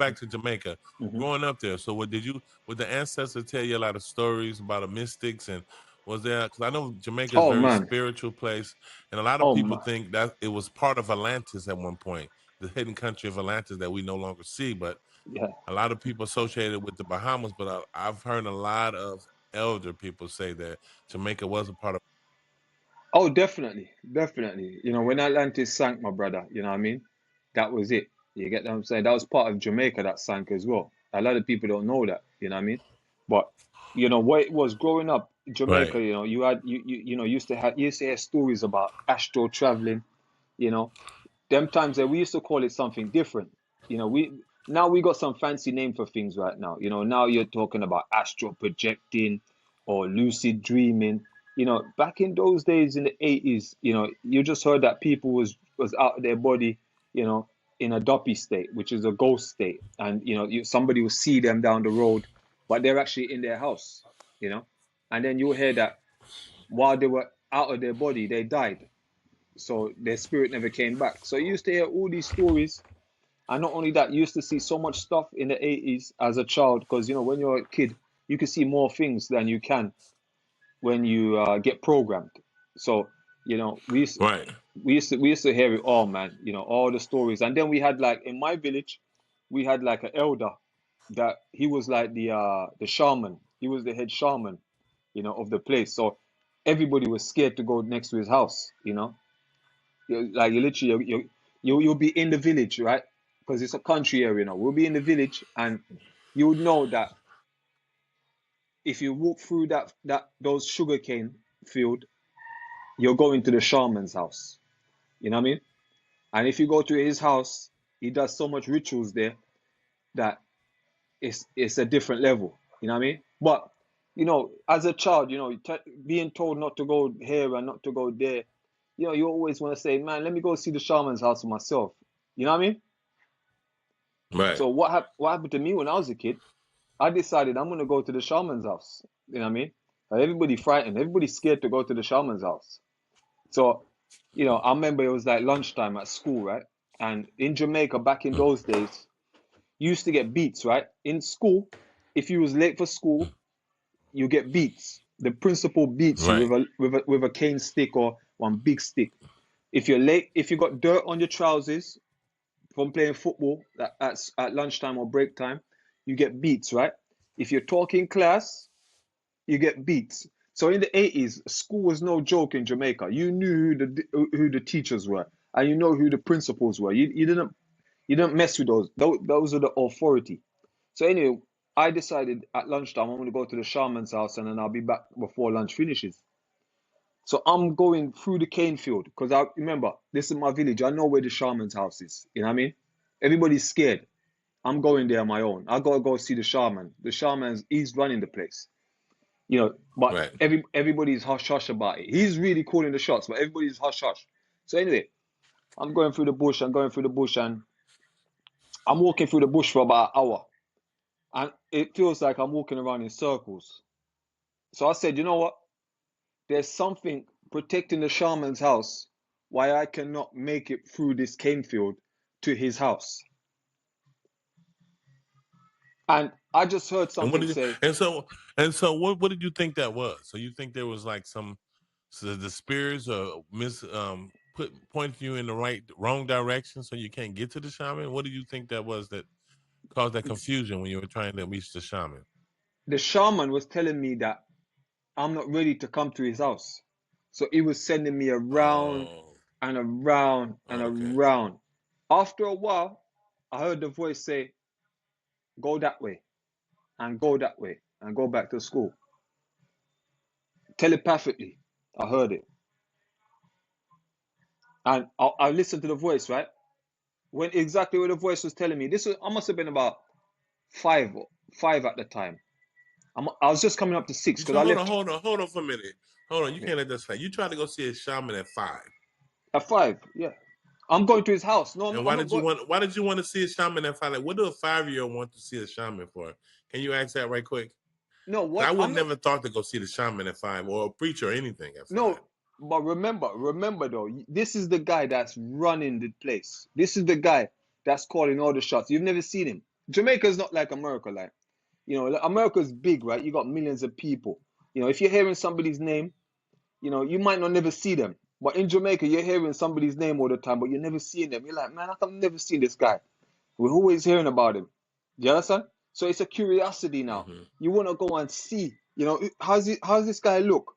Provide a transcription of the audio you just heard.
back to Jamaica. Hmm. Growing up there, so would the ancestors tell you a lot of stories about the mystics, and was there? Because I know Jamaica is a Oh very man. spiritual place, and a lot of Oh people man. think that it was part of Atlantis at one point, the hidden country of Atlantis that we no longer see. But Yeah. a lot of people associated with the Bahamas, but I've heard a lot of elder people say that Jamaica was a part of. Oh, definitely, definitely. When Atlantis sank, my brother, you know what I mean? That was it. You get what I'm saying? That was part of Jamaica that sank as well. A lot of people don't know that, you know what I mean? But what it was growing up, Right, Jamaica, you had used to hear stories about astral traveling, you know. Them times that we used to call it something different. We now we got some fancy name for things right now. Now you're talking about astral projecting or lucid dreaming. Back in those days in the 80s, you just heard that people was out of their body, you know, in a doppy state, which is a ghost state, and somebody will see them down the road, but they're actually in their house, you know, and then you'll hear that while they were out of their body, they died, so their spirit never came back. So you used to hear all these stories, and not only that, you used to see so much stuff in the 80s as a child, because when you're a kid, you can see more things than you can when you get programmed. So we used right, we used to hear it all, man. All the stories, and then we had, like, in my village, we had like an elder that he was like the shaman. He was the head shaman, of the place. So everybody was scared to go next to his house. Like, you literally, you'll be in the village, right? Because it's a country area. We'll be in the village, and you would know that if you walk through those sugarcane field, you're going to the shaman's house. You know what I mean? And if you go to his house, he does so much rituals there that it's a different level. You know what I mean? But as a child, being told not to go here and not to go there, you always want to say, man, let me go see the shaman's house for myself. You know what I mean? right. So what happened to me when I was a kid? I decided I'm gonna go to the shaman's house. You know what I mean? Like, everybody frightened, everybody's scared to go to the shaman's house. So, I remember it was like lunchtime at school, right? And in Jamaica back in those days, you used to get beats, right? In school, if you was late for school, you get beats. The principal beats you Right. with a cane stick or one big stick. If you're late, if you got dirt on your trousers from playing football at lunchtime or break time, you get beats, right? If you're talking class, you get beats. So in the 80s, school was no joke in Jamaica. You knew who the teachers were, and you know who the principals were. You didn't mess with those. Those are the authority. So anyway, I decided at lunchtime I'm going to go to the shaman's house, and then I'll be back before lunch finishes. So I'm going through the cane field because I remember this is my village. I know where the shaman's house is. You know what I mean? Everybody's scared. I'm going there on my own. I gotta go see the shaman. The shaman's he's running the place. But Right. everybody's hush hush about it. He's really calling the shots, but everybody's hush hush. So anyway, I'm going through the bush. I'm going through the bush, and I'm walking through the bush for about an hour, and it feels like I'm walking around in circles. So I said, you know what? There's something protecting the shaman's house. Why I cannot make it through this cane field to his house? And I just heard And what something did you say, and so what did you think that was? So you think there was like some, so the spirits pointing you in the wrong direction so you can't get to the shaman? What do you think that was that caused that confusion when you were trying to reach the shaman? the shaman was telling me that I'm not ready to come to his house. So he was sending me around Oh, and around and okay. around. After a while, I heard the voice say, go that way and go that way and go back to school. Telepathically, I heard it. And I listened to the voice, right? When exactly what the voice was telling me, I must have been about five at the time. I was just coming up to six because So I hold on, left hold on, hold on for a minute. Hold on, you can't let that slide. You tried to go see a shaman at 5. at five. Yeah. I'm going to his house. No, And I'm not going. why did you want to see a shaman at 5? Like, what do a 5-year-old want to see a shaman for? Can you ask that right quick? No, 'Cause I what? would I'm not. never thought to go see the shaman at 5 or a preacher or anything at 5. No, but remember though, this is the guy that's running the place. This is the guy that's calling all the shots. You've never seen him. Jamaica's not like America, like, you know, like, America's big, right? You got millions of people. You know, if you're hearing somebody's name, you know, you might not never see them. But in Jamaica, you're hearing somebody's name all the time, but you're never seeing them. You're like, man, I've never seen this guy. We're always hearing about him. Do you understand? So it's a curiosity now. Hmm. You want to go and see, you know, how's this guy look?